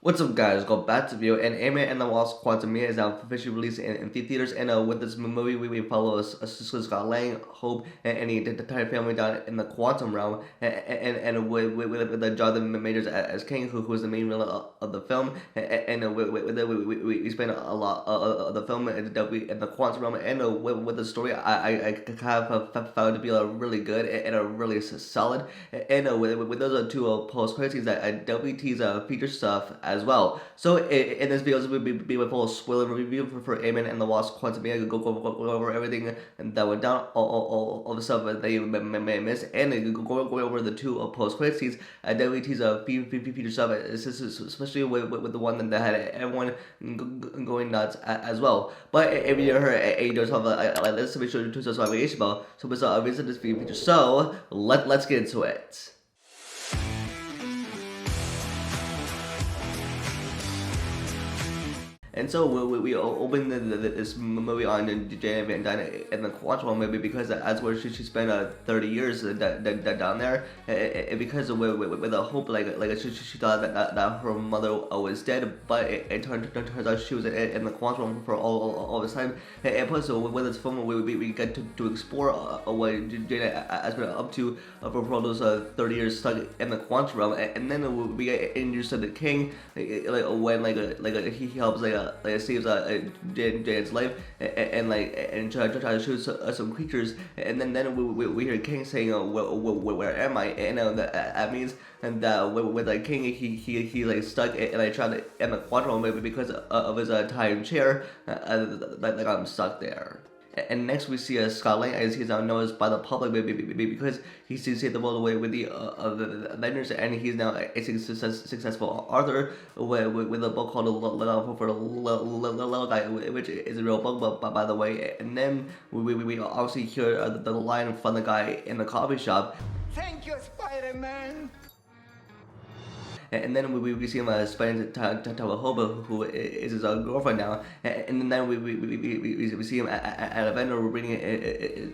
What's up, guys? Go back to view, and Ant-Man and the Wasp Quantumania is now officially released in theaters. And with this movie, we follow Scott Lang, Hope, and the entire family down in the quantum realm, and with the Jonathan Majors as King, who is the main villain of the film. And we spend a lot of the film in the quantum realm, and with the story, I kind of found it to be really good and really solid. And with those two post credits, I definitely tease feature stuff as well. So in this video, we'll be with a full spoiler review for Ant-Man and the Wasp Quantumania. Go over everything that went down, all the stuff that you may miss, and go over the two post-credit scenes. I definitely tease feature stuff, especially with the one that had everyone going nuts as well. But if you heard a don't have like this, make sure to subscribe to HBO. So we'll visit this feature. So let's get into it. And so we opened this movie on Janet Van Dyne in the quantum movie because that's where she spent 30 years down there, and because with the hope like she thought that her mother was dead, but it turns out she was in the quantum for all this time. And plus with this film we get to explore what Janet has been up to for all those 30 years stuck in the quantum realm, and then we get introduced to the king when he helps saves Janet's life and try to shoot some creatures, and then we hear King saying where am I, and that means that with the King he like stuck and trapped in the quantum maybe because of his time chair, like I'm stuck there. And next we see Scott Lang as he's now known as by the public because he saved the world away with the Avengers, and he's now a successful author with a book called Love for the Little Guy, which is a real book, by the way. And then we obviously hear the line from the guy in the coffee shop. Thank you, Spider-Man. And then we see him spending time with Hobo, who is his girlfriend now. And then we see him at a vendor reading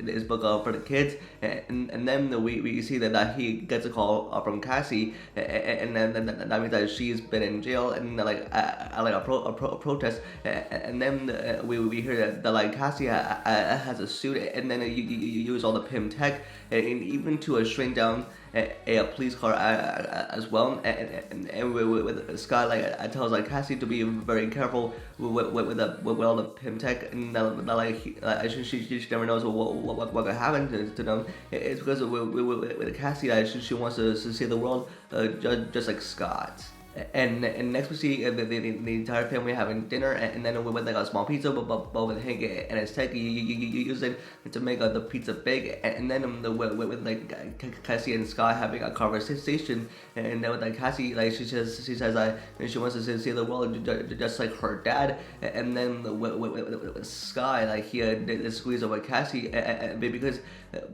his book for the kids. And then we see that he gets a call from Cassie, and then that means that she's been in jail and like a protest. And then we hear that like Cassie has a suit, and then you use all the PIM tech, and even to shrink down a police car as well, and with Scott I tells like Cassie to be very careful with all the PIM tech, and she never knows what could happen to them. It's because with Cassie she wants to see the world just like Scott. And next we see the entire family having dinner, and then with like a small pizza, but with Hank and his tech, you use it to make the pizza big, and then with like Cassie and Scott having a conversation, and then with like Cassie she says she wants to see the world just like her dad, and then with Scott like he did squeeze over Cassie, and because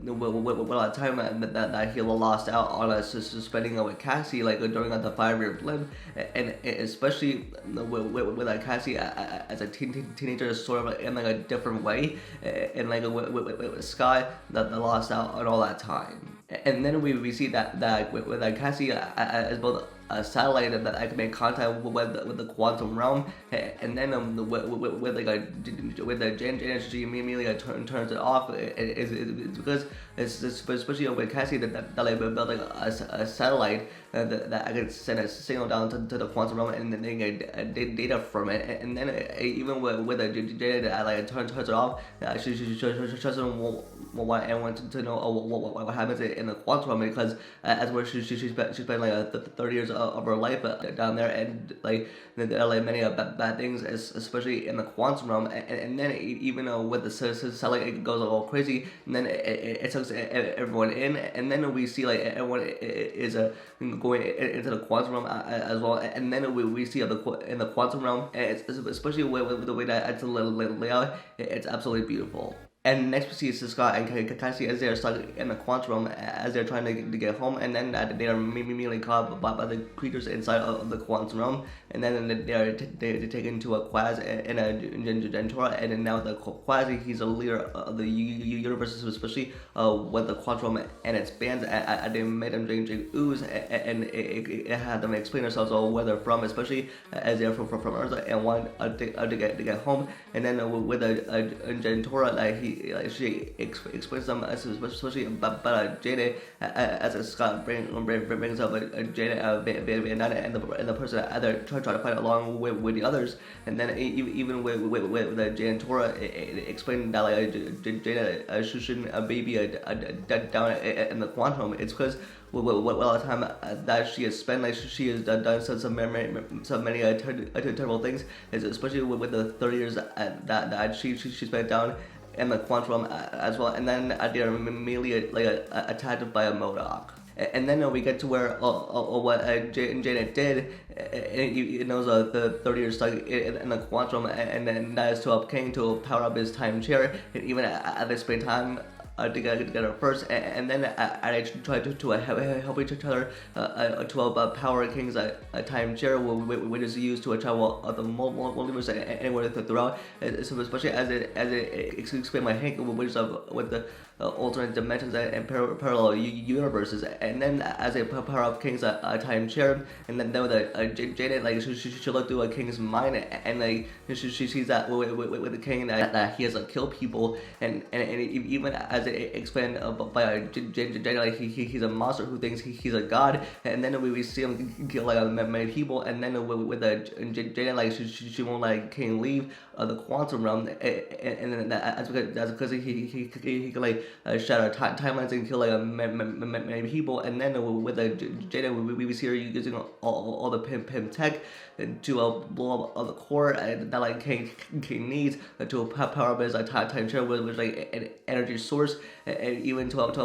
with a lot of time that he lost out on spending with Cassie like during the 5-year blip. And especially with Cassie as a teenager, sort of in like a different way, and like with Sky that lost out on all that time. And then we see that with Cassie as both a satellite that I can make contact with the quantum realm, and then with the Janet, she immediately turns it off. It's because it's especially with Cassie that I built like a satellite that I could send a signal down to the quantum realm, and then they get data from it. And then even with the Janet, I like turns it off. She doesn't want anyone to know what happens in the quantum realm, because as where she spent like 30 years of her life down there, and like there are like many bad things, especially in the quantum realm. And then even with the satellite, it goes all crazy, and then it sucks everyone in, and then we see like everyone is going into the quantum realm as well. And then we see in the quantum realm, especially with the way that it's laid out, it's absolutely beautiful. And next we see Scott and Cassie as they're stuck in the quantum realm as they're trying to get home, and then they are immediately caught by the creatures inside of the quantum realm, and then they're taken to a Quaz and a Gentora, and then now the Quaz, he's a leader of the universe, especially with the quantum realm and its bands. They made them drink ooze, and it had them explain themselves where they're from, especially as they're from Earth and want to get home. And then with a Gentora, she explains them, especially about Jada, as Scott brings up Jada, Vietnam, and the person that they're trying to fight along with the others. And then even with Jada and Tora, it explained that Jada she shouldn't be down in the quantum. It's because all the time that she has spent, she has done so many terrible things, especially with the 30 years that she spent down in the quantum realm as well. And then they are immediately attacked by a Modoc. And then we get to where what Jada did. It knows the 30 years stuck in the quantum, and then that is to help Kang to power up his time chair, and even at the same time to get together first, and then I try to help each other to help power King's time chair, which is used to travel the multiverse anywhere throughout, especially as it explained by Hank, which is with the alternate dimensions and parallel universes. And then as they power up King's time chair, and then with Jada, she looked through King's mind, and she sees that with the King that he has killed people, and even as it explained by Jada, he's a monster who thinks he's a god. And then we see him kill many people, and then with Jada, she won't let King leave the quantum realm, and then that's because he can shatter timelines and kill many people. And then with Jada, we see her using all the pimp tech to blow up the core that King needs to power up his time chair, which is an energy source, and even to help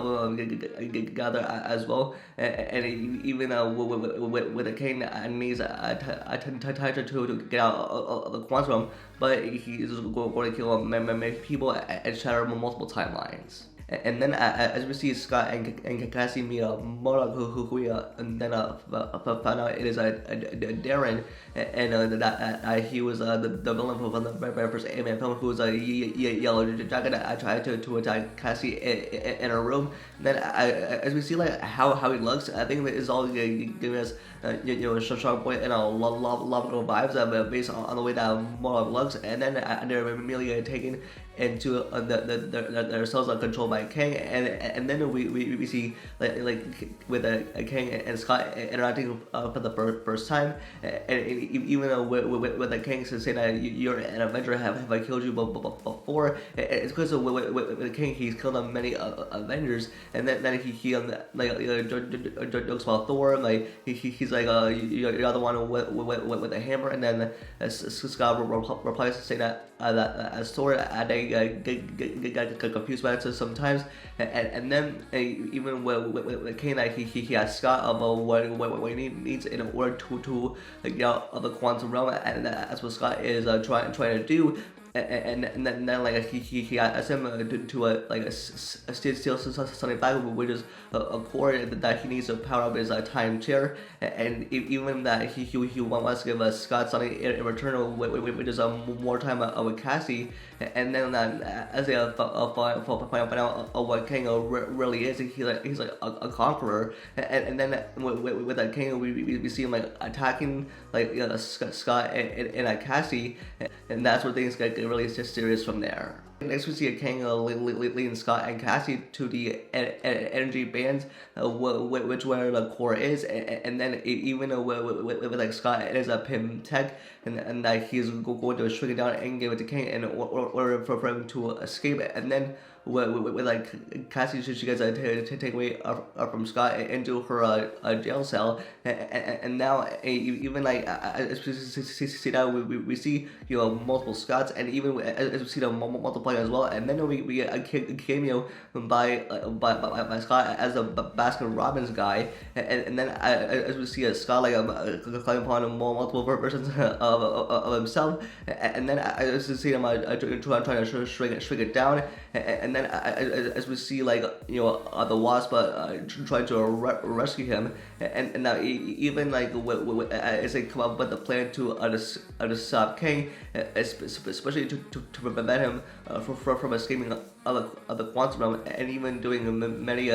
gather as well. And even with the King needs a time chair to get out of the quantum realm, but he's going to kill many people and shatter multiple timelines. And then as we see Scott and Cassie meet Modoc, who we and then found out it is Darren, and that he was the villain from the very first Ant-Man film, who was a yellow jacket that tried to attack Cassie in her room. And then as we see how he looks, I think that is all giving us Shark Boy and logical vibes based on the way that Modoc looks. And then they're immediately taken into their cells are controlled by Kang, and then we see with Kang and Scott interacting for the first time, and even though with the Kang saying that you're an Avenger, have I killed you before? It's because with Kang he's killed many Avengers, and then he jokes about Thor, he's you're the one with the hammer, and then Scott replies to say that as Thor, they get confused by it sometimes, and then even with Kane, he has Scott about what he needs in order to get out of the quantum realm, and that's what Scott is trying to do. And then he asked him to a steel something back, which is a core that he needs to power up his time chair, and even that he wants to give Scott something in return, which is more time with Cassie. And then as they find out what Kang really is, he's a conqueror. And then with that Kang, we see him attacking Scott and Cassie, and that's where things get really serious from there. Next we see a Kang leading Scott and Cassie to the energy bands, which where the core is, and then even with Scott, it is a Pym tech, and that he's going to shrink it down and give it to Kang in order for him to escape. And then with like Cassie, she gets take away from Scott into her jail cell, and now even like as we see now we see multiple Scotts, and even as we see them multiply as well, and then we get a cameo by Scott as the Baskin Robbins guy, and then as we see a Scott like calling upon multiple versions of himself, and then as we see him trying to shrink it down, and then as we see like the Wasp trying to rescue him, and now even like as they come up with the plan to stop Kang, especially to prevent him from escaping of the quantum realm, and even doing many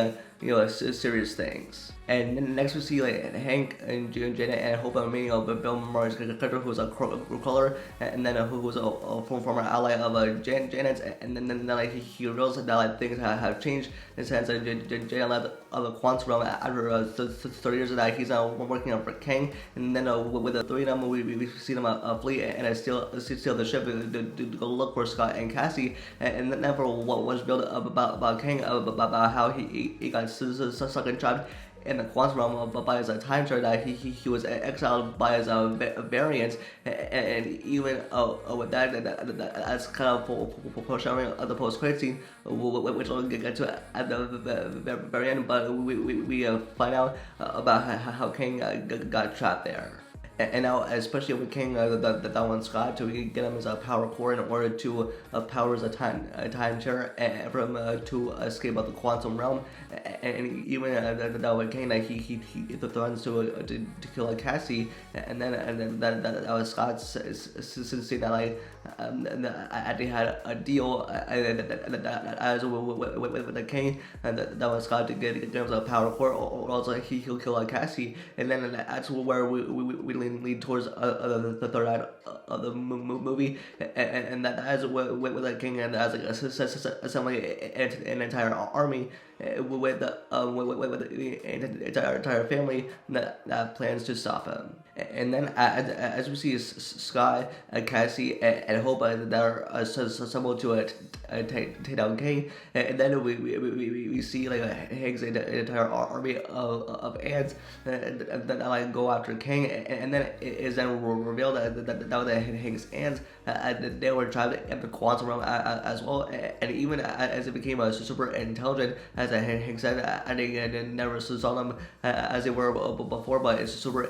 serious things. And then next we see like Hank and Jenna and Hope meeting Bill Murray's character, who's a crawler, and then who was a former ally of Janet's, and then like he realizes that like things have changed in the sense that Jenna left the quantum realm after 30 years of that he's now working on for Kang, and then with the three of them we see them flee and steal the ship to go look for Scott and Cassie, and then for what was built up about Kang, about how he got stuck and trapped in the quantum realm by his time travel, that he was exiled by his variants, and even with that's kind of foreshadowing of the post-credit scene, which we'll get to at the very end, but we find out about how Kang got trapped there. And now, especially with King, that one Scott, to get him as a power core in order to power as a time chair for him to escape out the quantum realm, and even that with King, that he threatens to kill Cassie, and then that was Scott since that like they had a deal as with the King, and that was Scott to get him as a power core, or else he'll kill Cassie, and then that's where we lead towards the third act of the movie, and that has with the King, and as like assembling an entire army with the entire family that plans to stop him. And then as we see Sky, Cassie, and Hope that are assembled to take down Kang, and then we see like Hank's entire army of ants that like go after Kang, and then it is then revealed that Hank's ants they were trapped in the quantum realm as well, and even as it became super intelligent, as Hank said, and they never saw them as they were before, but it's super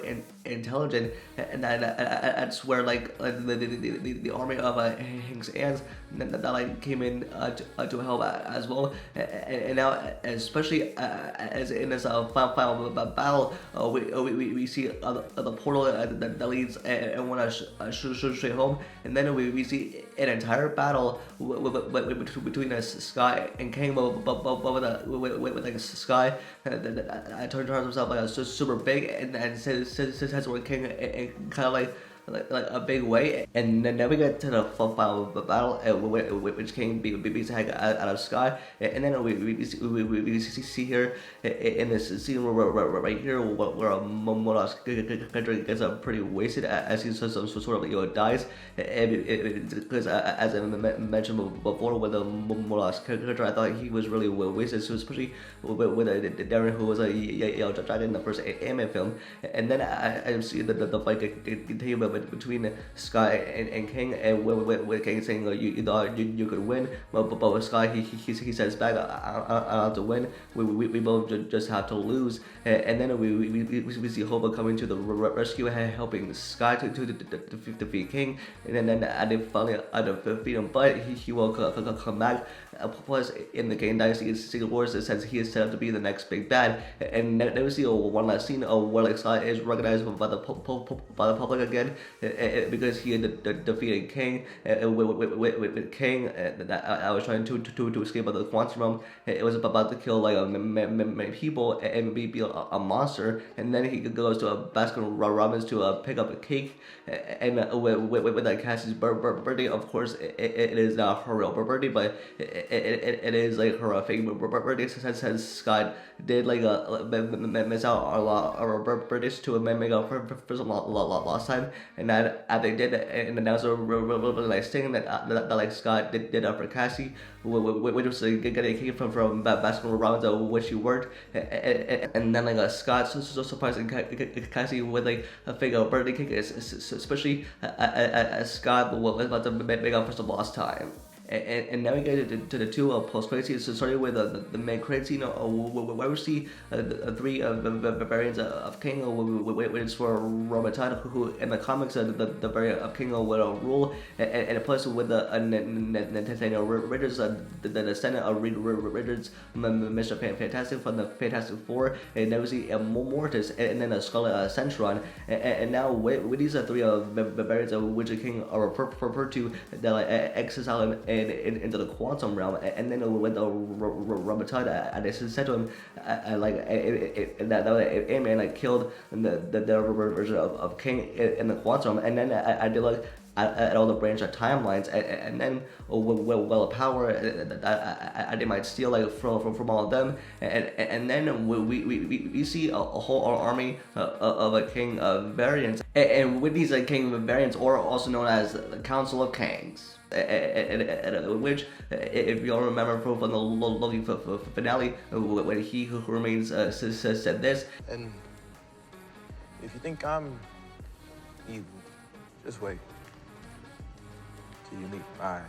intelligent, and that's where like the army of Hank's ants that like came in to help as well, and now especially as in this final battle, we see the portal that leads and want to straight home, and then we see an entire battle between Sky and Kang, but with like Sky that turns himself like super big, and says where King kind of like a big way, and then we get to the final battle, which King beats the heck out of Sky, and then we see here in this scene right here where Monos gets pretty wasted as he sort of dies, because as I mentioned before with the Monos character, I thought he was really wasted, so especially with Darren, who was a dragon in the first anime film, and then I see the fight continue between Sky and King, and with King saying you thought you could win, but with Sky he says back, I don't have to win, we both just have to lose, and then we see Hoba coming to the rescue, helping Sky to defeat King, and then they finally defeat him, but he will come back. Plus in the King Dynasty Secret Wars, it says he is set up to be the next big bad, and then we see one last scene where like Sky is recognized by the public again, because he had defeated King with King I was trying to escape out of the quantum realm. It was about to kill like many people and be a monster, and then he goes to a Baskin Robbins to pick up a cake, and with that Cassie's birthday, of course it is not her real birthday, but it is like her fake birthday, since Scott did like miss out on a lot of her birthdays to make up for some lost time, and that they did, and that was a really nice thing that like Scott did for Cassie, which was getting kicked from basketball rounds which she worked, and then like Scott so surprising Cassie with like a fake birthday cake, especially as Scott was about to make up for some lost time. And now we get to the two post-credit scenes. So starting with the main credit scene, where we see the three variants of King, which is for Robotan, who in the comics the variant of King will rule, and a place with the Nathaniel Richards, the descendant of Reed Richards, Mr. Fantastic from the Fantastic Four, and then we see Mortis, and then a Scarlet Centron, and now with these three variants of which King are referred to, that like exile him into the quantum realm, and then when the Robotan, they said to him, that Ant-Man like killed the version of King in the quantum, and then I did like at all the branch of timelines, and then well power they might steal like from all of them, and then we see a whole army of a King variants, and with these King variants, or also known as the Council of Kangs. Which, if you all remember from the Loki finale, when he who remains said this. And if you think I'm evil, just wait till you meet my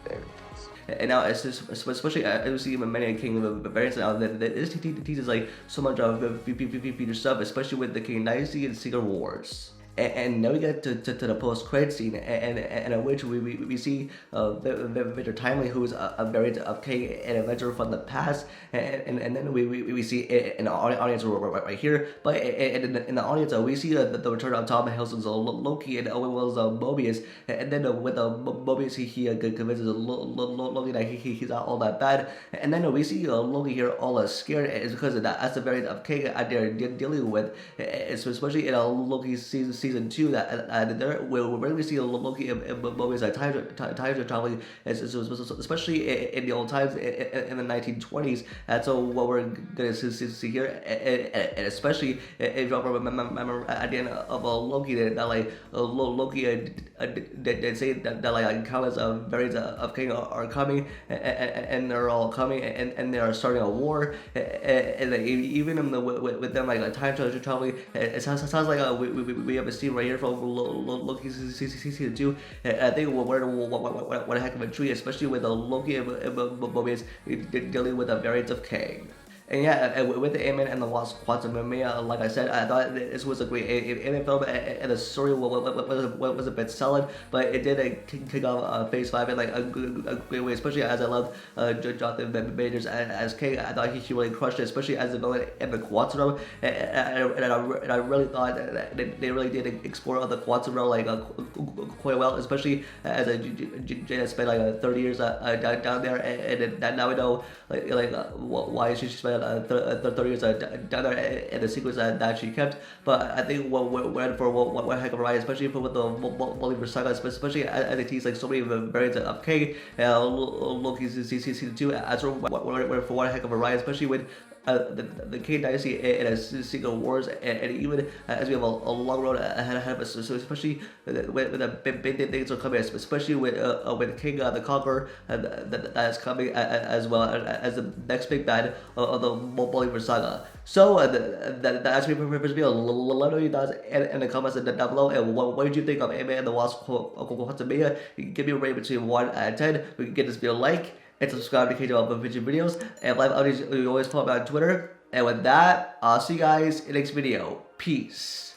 variants. And now, especially as we see many King variants now, this teaches like so much of future stuff, especially with the King Dynasty and Secret Wars. And now we get to the post-credit scene, and which we see Victor Timely, who is a variant of King and Avenger from the past, and then we see an audience right here, but in the audience we see the return of Tom Hiddleston's Loki and Owen Wilson's Mobius, and then with Mobius he convinces Loki that he's not all that bad, and then we see Loki here all scared, is because that's the variant of King they're dealing with, especially in Loki season 2 that there we'll rarely see Loki and Mobius time traveling, especially in the old times in the 1920s. And so what we're gonna see here, and especially if you remember at the end of Loki, that like Loki they say that like countless variants of King are coming, and they're all coming, and they are starting a war, and even with them like time traveling, it sounds like we have a scene right here from Loki season 2. I think what a heck of a treat, especially with Loki and Mobius dealing with the variants of Kang. And yeah, with the Ant-Man and the Wasp Quantumania, like I said, I thought this was a great Ant-Man film, and the story was a bit solid, but it did kick off Phase 5 in like a great way, especially as I loved Jonathan Majors as King. I thought he really crushed it, especially as a villain in the quantum realm, and I really thought that they really did explore the quantum realm like quite well, especially as Jada spent like 30 years down there, and now we know why she spent 30 years down there and the secrets that she kept. But I think we're in for one heck of a ride, especially with the multiverse saga, especially as it teases like so many variants of King, Loki season 2. We're for one heck of a ride, especially with the King Dynasty and Secret Wars, and even as we have a long road ahead of us. So especially with the big things are coming, especially with King the Conqueror that is coming, as well as the next big bad of the multiverse saga. So that's me for this video. Let me know your thoughts in the comments down below, and what did you think of Ant-Man and the Wasp Quantumania? Give me a rating between 1 and 10. We can get this video a like and subscribe to catch all of future videos, and live updates you always follow me on Twitter. And with that, I'll see you guys in the next video. Peace.